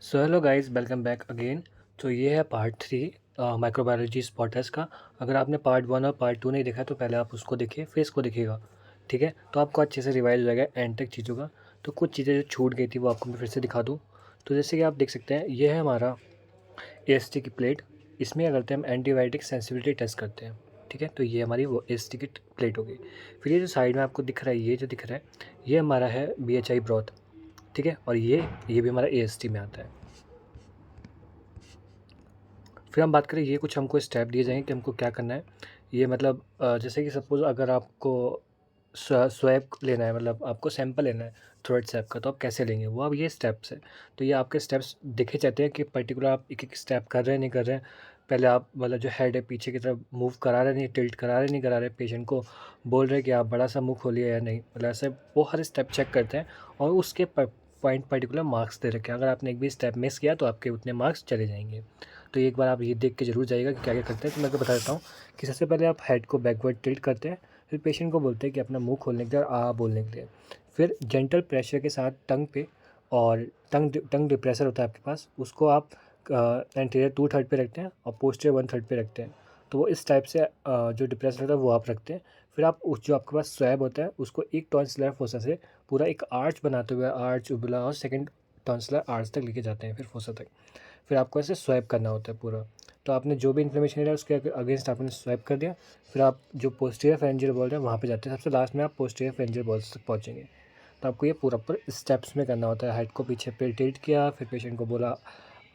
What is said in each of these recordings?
So hello guys, welcome back again. तो ये है पार्ट 3 माइक्रोबायोलॉजी स्पॉट टेस्ट का। अगर आपने पार्ट 1 और पार्ट 2 नहीं देखा तो पहले आप उसको देखिए, फिर इसको देखिएगा। ठीक है, तो आपको अच्छे से रिवाइज हो जाएगा एंड तक चीज़ों का। तो कुछ चीज़ें जो छूट गई थी वो आपको मैं फिर से दिखा दूँ। तो जैसे कि आप देख सकते हैं, ये है हमारा AST की प्लेट। इसमें क्या करते हैं, हम एंटीबायोटिक सेंसिटिविटी टेस्ट करते हैं। ठीक है, तो ये हमारी वो AST की प्लेट होगी। फिर ये जो साइड में आपको दिख रहा है, ये जो दिख रहा है, ये हमारा है BHI ब्रॉथ। ठीक है, और ये भी हमारा AST में आता है। फिर हम बात करें, ये कुछ हमको स्टेप दिए जाएंगे कि हमको क्या करना है। ये मतलब जैसे कि सपोज़ अगर आपको स्वैब लेना है, मतलब आपको सैंपल लेना है थ्रोट स्वैब का, तो आप कैसे लेंगे, वो अब ये स्टेप्स है। तो ये आपके स्टेप्स देखे जाते हैं कि पर्टिकुलर आप एक एक स्टेप कर रहे हैं नहीं कर रहे हैं। पहले आप मतलब जो हेड है पीछे की तरफ मूव करा रहे नहीं, टिल्ट करा रहे नहीं करा रहे, पेशेंट को बोल रहे कि आप बड़ा सा मुँह खोलिए या नहीं, मतलब ऐसे वो हर स्टेप चेक करते हैं। और उसके पॉइंट पर्टिकुलर मार्क्स दे रखे हैं। अगर आपने एक भी स्टेप मिस किया तो आपके उतने मार्क्स चले जाएंगे। तो एक बार आप ये देख के ज़रूर जाइएगा कि क्या क्या करते हैं। तो मैं आपको बता देता हूँ कि सबसे पहले आप हेड को बैकवर्ड टिल्ट करते हैं। फिर पेशेंट को बोलते हैं कि अपना मुंह खोलने के लिए और आ बोलने के लिए। फिर जेंटल प्रेशर के साथ टंग पे, और टंग डिप्रेसर होता है आपके पास, उसको आप एंटीरियर 2/3 पे रखते हैं और पोस्टीरियर 1/3 पे रखते हैं। तो वो इस टाइप से जो डिप्रेसर होता है वो आप रखते हैं। फिर आप उस जो आपके पास स्वैब होता है उसको एक टॉन्सिलर फोसा से पूरा एक आर्च बनाते हुए, आर्च उबला और सेकंड टॉन्सिलर आर्च तक लेके जाते हैं, फिर फोसा तक। फिर आपको ऐसे स्वैप करना होता है पूरा। तो आपने जो भी इन्फॉर्मेशन लिया उसके अगेंस्ट आपने स्वैप कर दिया। फिर आप जो पोस्टीरियर फेरेंजियल बॉल है वहाँ पे जाते हैं, सबसे लास्ट में आप पोस्टीरियर फेरेंजियल बॉल्स तक पहुँचेंगे। तो आपको ये पूरा पर स्टेप्स में करना होता है। हेड को पीछे पे टिल्ट किया, फिर पेशेंट को बोला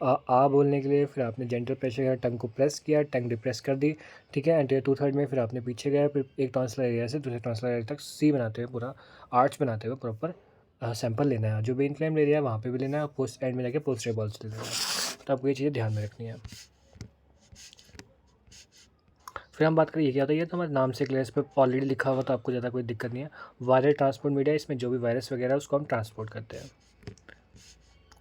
आ बोलने के लिए, फिर आपने जेंटल प्रेशर किया, टंग को प्रेस किया, टंग डिप्रेस कर दी। ठीक है, एंटीरियर 2/3 में फिर आपने पीछे गया, फिर एक टॉन्सिलर एरिया से दूसरे टॉन्सिलर एरिया तक सी बनाते हुए पूरा आर्च बनाते हुए प्रॉपर सैंपल लेना है। जो भी इन्फ्लेम एरिया है वहाँ पे भी लेना है, और पोस्ट एंड में जाके पोस्टीरियर बॉल्स लेना है। तो आपको ये चीज़ें ध्यान में रखनी है। फिर हम बात करें, ये क्या होता है, ये तो हमारे नाम से क्लियर, इस पर ऑलरेडी लिखा हुआ, तो आपको ज़्यादा कोई दिक्कत नहीं है। वायरल ट्रांसपोर्ट मीडिया, इसमें जो भी वायरस वगैरह है उसको हम ट्रांसपोर्ट करते हैं।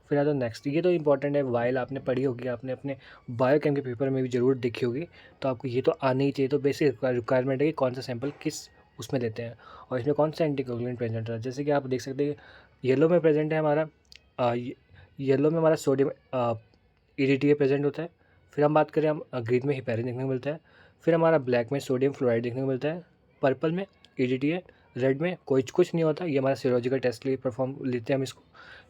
फिर आता है नेक्स्ट, ये तो इंपॉर्टेंट है, वाइल आपने पढ़ी होगी, आपने अपने बायोकेम के पेपर में भी ज़रूर देखी होगी। तो आपको ये तो आनी ही चाहिए। तो बेसिक रिक्वायरमेंट है कि कौन सा सैंपल किस उसमें लेते हैं और इसमें कौन सा एंटीकोगुलेंट प्रेजेंट है। जैसे कि आप देख सकते हैं, येलो में प्रेजेंट है हमारा येलो में हमारा सोडियम EDTA प्रेजेंट होता है। फिर हम बात करें, हम ग्रीन में हिपेरिन देखने को मिलता है। फिर हमारा ब्लैक में सोडियम फ्लोराइड देखने को मिलता है। पर्पल में EDTA, रेड में कोई कुछ नहीं होता, ये हमारा सीरोलॉजिकल टेस्ट के लिए परफॉर्म लेते हैं हम इसको।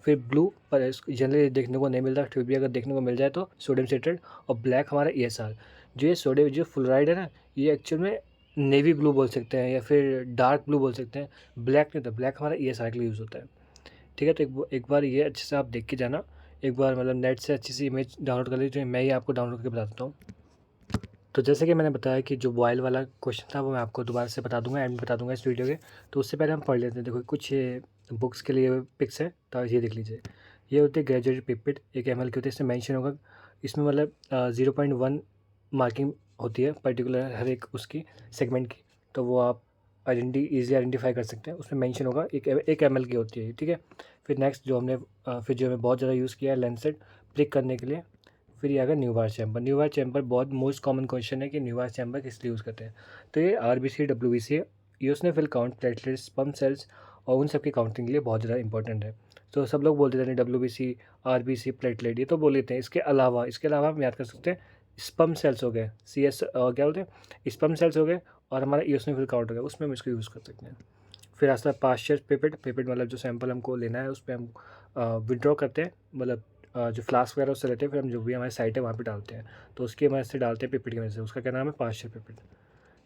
फिर ब्लू पर जनरली देखने को नहीं मिलता, फिर भी अगर देखने को मिल जाए तो सोडियम सिट्रेट। और ब्लैक हमारा ESR। जो ये सोडियम जो फ्लोराइड है ना, ये एक्चुअल में नेवी ब्लू बोल सकते हैं या फिर डार्क ब्लू बोल सकते हैं। ब्लैक नहीं होता, ब्लैक हमारा ESR के लिए यूज़ होता है। ठीक है, तो एक बार ये अच्छे से आप देख के जाना। एक बार मतलब नेट से अच्छी सी इमेज डाउनलोड कर लीजिए, मैं ही आपको डाउनलोड करके बता देता हूँ। तो जैसे कि मैंने बताया कि जो बॉयल वाला क्वेश्चन था वो मैं आपको दोबारा से बता दूंगा, एंड में बता दूंगा इस वीडियो के। तो उससे पहले हम पढ़ लेते हैं। देखो कुछ बुक्स के लिए पिक्स है, तो ये देख लीजिए। ये होती है ग्रेजुएटेड पिपेट, 1 ml की होती है, इसमें मेंशन होगा। इसमें मतलब 0.1 मार्किंग होती है पर्टिकुलर हर एक उसकी सेगमेंट की। तो वो आप ईजिली आइडेंटिफाई कर सकते हैं, उसमें मेंशन होगा। एक ml की होती है। ठीक है, फिर नेक्स्ट जो हमने फिर जो हमें बहुत ज़्यादा यूज़ किया है लेंसेट प्रिक करने के लिए। फिर ये आ गया न्यूवार चैम्बर। न्यूवार चैम्बर बहुत मोस्ट कॉमन क्वेश्चन है कि न्यूवार चैम्बर किस लिए यूज़ करते हैं। तो ये RBC WBC है, यूसनेफिल काउंट, प्लेटलेट्स, स्पर्म सेल्स और उन सब की काउंटिंग के लिए बहुत ज़्यादा इंपॉर्टेंट है। तो सब लोग बोलते थे WBC, RBC, प्लेटलेट, ये तो बोल लेते हैं। इसके अलावा हम याद कर सकते हैं स्पर्म सेल्स हो गए, CS क्या बोलते हैं, स्पर्म सेल्स हो गए, और हमारा यूसनेफिल काउंट हो गया, उसमें हम इसको यूज़ कर सकते हैं। फिर आता है पास्चर पेपेट। पेपेट मतलब जो सैंपल हमको लेना है उस पर हम विड्रॉ करते हैं, मतलब जो फ्लास्क वगैरह उससे लेते हैं, फिर हम जो भी हमारी साइट है वहाँ पे डालते हैं। तो उसकी मदद से डालते हैं पेपेट की मदद से, उसका क्या नाम है, पास्चर पेपेट।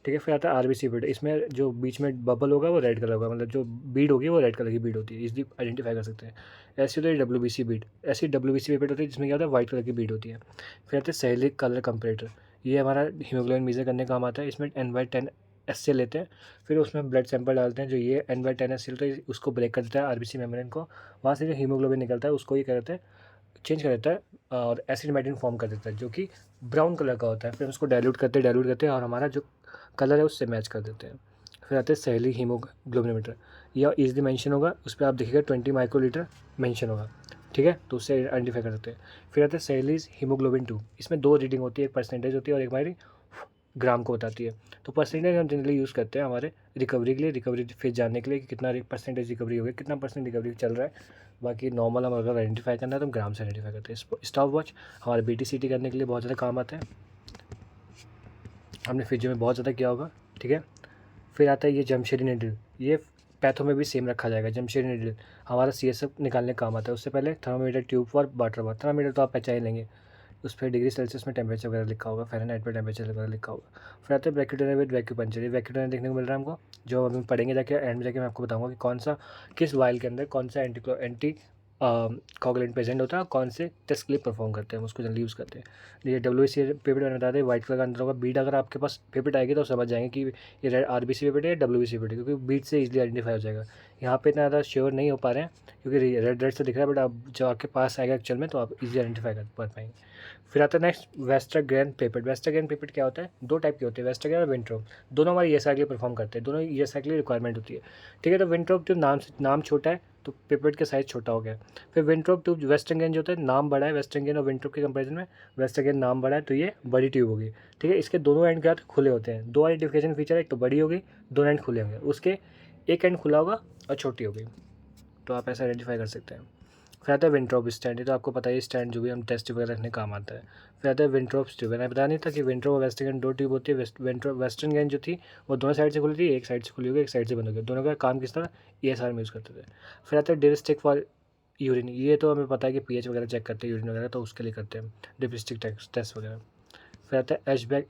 ठीक है, फिर आता है RBC पेपेट। इसमें जो बीच में बबल होगा वो रेड कलर होगा, मतलब जो बीड होगी वो रेड कलर की बीड होती है, इसलिए आइडेंटिफाई कर सकते हैं। ऐसी होती है WBC बीड। ऐसी WBC पेपेट होती है जिसमें क्या होता है, वाइट कलर की बीड होती है। फिर आता है सैलिक कलर कंपरेटर। ये हमारा हीमोग्लोबिन मेजर करने का काम आता है। इसमें NY10 SC लेते हैं, फिर उसमें ब्लड सैंपल डालते हैं। जो ये NY10 SC होता है उसको ब्रेक कर देता है RBC मेम्ब्रेन को, वहाँ से जो हीमोग्लोबिन निकलता है उसको ये क्या करते हैं, चेंज कर देता है और एसिड मेटिन फॉर्म कर देता है, जो कि ब्राउन कलर का होता है। फिर हम उसको डाइल्यूट करते हैं और हमारा जो कलर है उससे मैच कर देते हैं। फिर आते हैं सैली हीमोग्लोबिनोमीटर। यह ईजिली मेंशन होगा, उस पर आप देखिएगा 20 माइक्रोलीटर मेंशन होगा। ठीक है, तो उससे आइडेंटिफाई कर सकते हैं। फिर आते हैं सैलीज हीमोग्लोबिन 2। इसमें 2 रीडिंग होती है, एक परसेंटेज होती है और एक हमारी ग्राम को बताती है। तो परसेंटेज हम जनरली यूज़ करते हैं हमारे रिकवरी के लिए, रिकवरी फेज जानने के लिए कि कितना परसेंटेज रिकवरी हो गया, कितना परसेंट रिकवरी चल रहा है। बाकी नॉर्मल हम अगर आइडेंटिफाई करना है तो हम ग्राम से आइडेंटिफाई करते हैं। स्टॉप वॉच हमारे BT-CT करने के लिए बहुत ज़्यादा काम आता है, हमने फिजियो में बहुत ज़्यादा किया होगा, ठीक है। फिर आता है ये जमशेदी नीडल, ये पैथो में भी सेम रखा जाएगा। जमशेदी नीडल हमारा CSF निकालने का काम आता है। उससे पहले थर्मामीटर ट्यूब और वाटर बाथ। थर्मामीटर तो आप पहचान लेंगे, उस पर डिग्री सेल्सियस में टेम्परेचर वगैरह लिखा होगा, फ़ारेनहाइट पर टेम्परेचर वगैरह लिखा होगा। फिर आता है ब्रैक्यूटेनर विद वैक्यूपंचर। ये वैक्यूटेनर देखने को मिल रहा है हमको, जो हम पढ़ेंगे जाके एंड में जाके मैं आपको बताऊंगा कि कौन सा किस वाइल के अंदर कौन सा एंटी कोगुलेंट प्रेजेंट होता है और कौन से टेस्ट के लिए परफॉर्म करते हैं, हम उसको जनरली यूज़ करते हैं। ये WBC पेपर मैंने बता दें, व्हाइट कलर का अंदर होगा बीट। अगर आपके पास पेपर आएगी तो समझ जाएंगे कि ये RBC पेपर है या WBC पेपर है, क्योंकि बीट से इजीली आइडेंटिफाई हो जाएगा। यहाँ पे इतना ज़्यादा श्योर नहीं हो पा रहे हैं क्योंकि रेड रेड से दिख रहा है, बट आप जब आपके पास आएगा एक्चुअल में तो आप इजीली आइडेंटिफाई कर पाएंगे। फिर आता है नेक्स्ट वेस्टरग्रेन पेपर। वेस्टरग्रेन पेपर क्या होता है, दो टाइप के होते हैं, वेस्टरग्रेन और विंट्रोप। दोनों हमारे ESR के लिए परफॉर्म करते हैं, दोनों ESR के लिए रिक्वायरमेंट होती है, ठीक है। तो विंट्रोप जो नाम छोटा है तो पेपर का साइज़ छोटा हो गया। फिर विंट्रोप ट्यूब, वेस्टरग्रेन जो होता है नाम बड़ा है, वेस्टरग्रेन और विंट्रोप के कंपेरिजन में वेस्टरग्रेन नाम बड़ा है तो ये बड़ी ट्यूब होगी, ठीक है। इसके दोनों एंड क्या खुले होते हैं, दो आइडेंटिफिकेशन फीचर है, एक तो बड़ी होगी, दोनों एंड खुले होंगे, उसके एक एंड खुला होगा और छोटी होगी, तो आप ऐसा आइडेंटिफाई कर सकते हैं। फिर आता है विंट्रोप स्टैंड, ये तो आपको पता है स्टैंड जो भी हम टेस्ट वगैरह रखने काम आता है। फिर आता है विंट्रोप ट्यूब, मैंने बताया नहीं था कि विंट्रोप और वेस्टरग्रेन दो ट्यूब होती है। वेस्टरग्रेन जो थी वो दोनों साइड से खुली थी, एक साइड से खुली होगी, एक साइड से बंद होगी। दोनों का काम किस तरह ESR में यूज़ करते थे। फिर आता है डिस्ट्रिक्ट फॉर यूरिन, ये तो हमें पता है कि pH वगैरह चेक करते हैं यूरिन वगैरह, तो उसके लिए करते हैं डिस्ट्रिक्ट टेस्ट वगैरह। फिर आता है एशबैक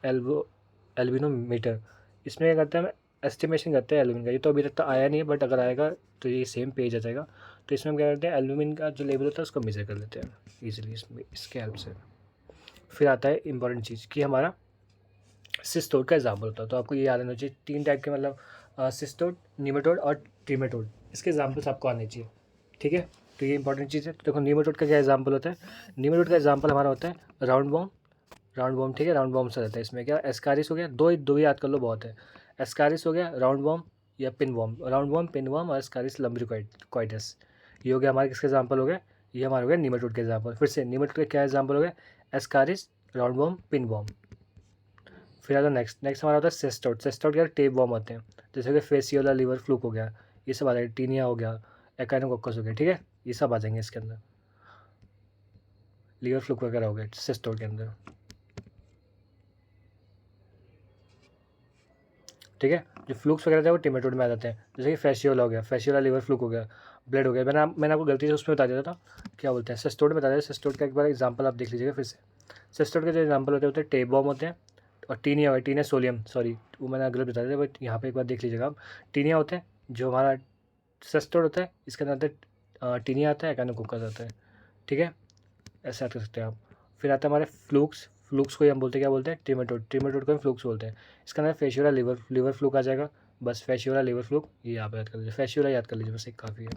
एल्बिनोमीटर, इसमें क्या करते हैं हम एस्टिमेशन करते हैं एल्यूमिन का। ये तो अभी तक तो आया नहीं है, बट अगर आएगा तो ये सेम पेज आ जाएगा। तो इसमें हम क्या करते हैं, एल्यूमिन का जो लेवल होता है उसको मेजर कर लेते हैं ईजिली इसके हेल्प से। फिर आता है इंपॉर्टेंट चीज़ कि हमारा सिस्टोड का एग्जाम्पल होता है। तो आपको ये याद रहना चाहिए, तीन टाइप के मतलब सिस्टोड, नीमेटोड और ट्रीमेटोड, इसके एग्जाम्पल्स आपको आने चाहिए, ठीक है। तो ये इंपॉर्टेंट चीज़ है। तो देखो नीमेटोड का क्या एग्जाम्पल होता है, नीमेटोड का एग्जाम्पल हमारा होता है राउंड बॉम। राउंड बॉम, ठीक है, राउंड बॉम से रहता है। इसमें क्या एस्कारिस हो गया, दो ही याद कर लो बहुत है। एस्कारिस हो गया, राउंड बॉम या pin worm, round worm, pin worm और एस्कारिस लम्ब्रिकॉइटस, ये हो गया हमारे किसके एग्जाम्पल हो गए, ये हमारे हो गया नीमेटोड के एग्जाम्पल। फिर से नीमेटोड के क्या एग्जाम्पल हो गए, एस्कारिस, राउंड बॉम, पिन बॉम। फिर आता नेक्स्ट हमारा होता है सेस्टोड। सेस्टोड क्या टेप बॉम होते हैं, जैसे कि फेसियोला लिवर फ्लूक हो गया, ये सब आ जाएगा, टीनिया हो गया, एकाइनोकोकस हो गया, ठीक है, ये सब आ जाएंगे इसके अंदर, लिवर फ्लूक वगैरह हो गया सेस्टोड के अंदर, ठीक है। जो फ्लूक्स वगैरह थे वो टिमेटोड में आ जाते हैं, जैसे कि फेशियोला हो गया, फेशियोला लिवर फ्लूक हो गया, ब्लड हो गया। मैंने आपको गलती से उसमें बता दिया था, क्या बोलते हैं सेस्टोड में बता दिया। सेस्टोड का एक बार एग्जांपल आप देख लीजिएगा फिर से। सेस्टोड के जो एग्जांपल होते हैं टेप बॉम होते हैं, और टीनिया हो, टीनिया सोलियम, सॉरी वो मैंने गलत बता दिया, बट यहाँ पे एक बार देख लीजिएगा आप। टीनिया होते हैं जो हमारा सेस्टोड होता है, इसके अंदर टीनिया आता है, एकाइनोकोकस आता है, ठीक है, ऐसे याद कर सकते हैं आप। फिर आता है हमारे फ्लूक्स, फ्लूक्स को हम बोलते हैं, क्या बोलते हैं, ट्रीमेटोड, ट्रीमेटोड को हम फ्लूक्स बोलते हैं। इसका अंदर फेशियोला लिवर फ्लूक आ जाएगा, बस फेशियोला लिवर फ्लूक, ये आप याद कर लीजिए, फेशियोला याद कर लीजिए, बस एक काफ़ी है,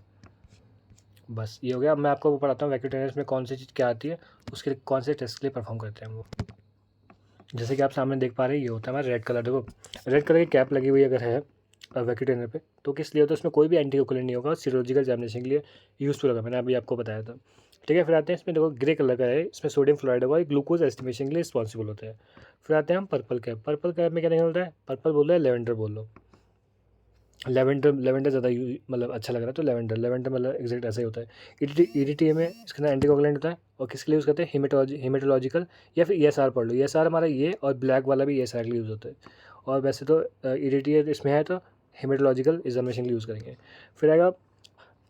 बस ये हो गया। अब मैं आपको वो पढ़ाता हूँ वैक्यूटेनस में कौन सी चीज़ क्या आती है, उसके लिए कौन से टेस्ट के लिए परफॉर्म करते हैं वो। जैसे कि आप सामने देख पा रहे हैं, ये होता है हमारा रेड कलर, देखो रेड कलर की कैप लगी हुई अगर है वैक्यूटेनर पे, तो किस लिए होता है, उसमें कोई भी एंटीकोगुलेंट नहीं होगा, सीरोलॉजिकल एग्जामिनेशन के लिए यूज़फुल होगा, मैंने अभी आपको बताया था, ठीक है। फिर आते हैं इसमें, देखो ग्रे कलर का है, इसमें सोडियम फ्लोराइड होगा, ग्लूकोज एस्टिमेशन के लिए रिस्पॉन्सिबल होता है। फिर आते हैं हम पर्पल कैप। पर्पल कैप में क्या निकलता है, पर्पल बोल रहे हैं, लेवेंडर बोल लो, लेवेंडर ज़्यादा मतलब अच्छा लग रहा है, तो लेवेंडर मतलब एग्जैक्ट ऐसा ही होता है। EDTA में इसके अंदर एंटीकोगुलेंट होता है, और किसके लिए यूज़ करते हैं, हेमेटोलॉजिकल, या फिर ESR पढ़ लो, ESR हमारा ये, और ब्लैक वाला भी ESR के लिए यूज़ होता है। और वैसे तो EDTA इसमें है तो हेमेटोलॉजिकल एग्जामिनेशन के लिए यूज़ करेंगे। फिर आएगा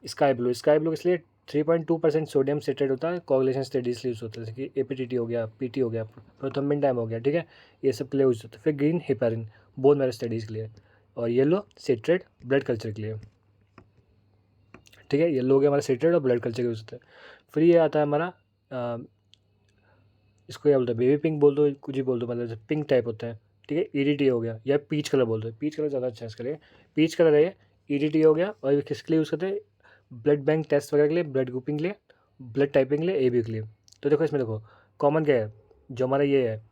स्काई ब्लू। स्काई ब्लू इसलिए 3.2% सोडियम सिट्रेट होता है, कोगुलेशन स्टडीज के लिए यूज़ होता है, जैसे कि APTT हो गया, PT हो गया, प्रोथम्बिन टाइम हो गया, ठीक है, ये सब के लिए यूज़ होता है। फिर green heparin, bone marrow studies के लिए, और येलो सिट्रेट ब्लड कल्चर के लिए, ठीक है, येलो हो गया हमारा सिट्रेट और ब्लड कल्चर के यूज़ होता है। फिर ये आता है हमारा इसको क्या बोलते हैं, बेबी पिंक बोल दो, कुछ ही बोल दो, मतलब पिंक टाइप होता है, ठीक है, EDTA हो गया, या पीच कलर बोल दो, पीच कलर ज़्यादा अच्छा है इसके लिए, पीच कलर है ये, EDTA हो गया। और किसके लिए यूज़ करते हैं, ब्लड बैंक टेस्ट वगैरह के लिए, ब्लड ग्रुपिंग के लिए, ब्लड टाइपिंग के लिए, AB के लिए। तो देखो इसमें देखो कॉमन क्या है, जो हमारा ये है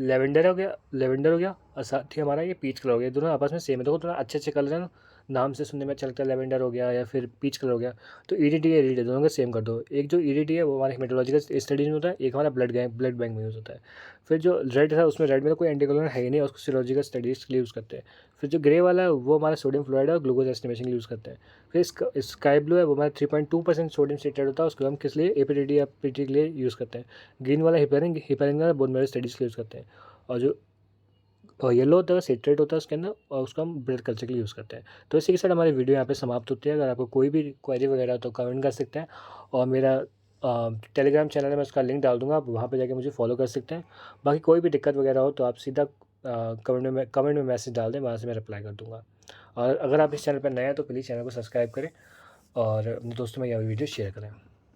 लेवेंडर हो गया, और साथ ही हमारा ये पीच कलर हो गया, दोनों आपस में सेम है। देखो थोड़ा अच्छे कलर हैं, नाम से सुनने में अच्छा लगता है, लेवेंडर हो गया या फिर पीच कलर हो गया, तो ईडीटी या ईडीटी दोनों का सेम कर दो। एक जो ईडीटी है वो हमारे हेमेटोलॉजिकल स्टडीज में होता है, एक हमारा ब्लड बैंक में यूज़ होता है। फिर जो रेड था उसमें रेड में तो कोई एंटीकोगुलेंट है ही नहीं, उसको सीरोलॉजिकल स्टडीज़ के लिए यूज़ करते हैं। फिर जो ग्रे वाला है वो हमारा सोडियम फ्लोराइड और ग्लूकोज एस्टिमेशन के लिए यूज़ करते हैं। फिर स्काई ब्लू है वो हमारा 3.2% सोडियम सिट्रेट होता है, उसको हम किस लिए एपीडीटी या पीटी के लिए यूज़ करते हैं। ग्रीन वाला हिपेरिन का बोन मैरो स्टडीज़ के लिए यूज़ करते हैं। और जो येलो होता है सिट्रेट होता है उसके अंदर, और उसको हम ब्लड कल्चर के लिए यूज़ करते हैं। तो इसी के साथ हमारी वीडियो यहाँ पे समाप्त होती है। अगर आपको कोई भी क्वेरी वगैरह हो तो कमेंट कर सकते हैं, और मेरा टेलीग्राम चैनल है, मैं उसका लिंक डाल दूँगा, आप वहाँ पे जाके मुझे फॉलो कर सकते हैं। बाकी कोई भी दिक्कत वगैरह हो तो आप सीधा कमेंट में मैसेज डाल दें, वहाँ से मैं रिप्लाई कर दूँगा। और अगर आप इस चैनल पर नए हैं तो प्लीज़ चैनल को सब्सक्राइब करें और अपने दोस्तों में यह वीडियो शेयर करें।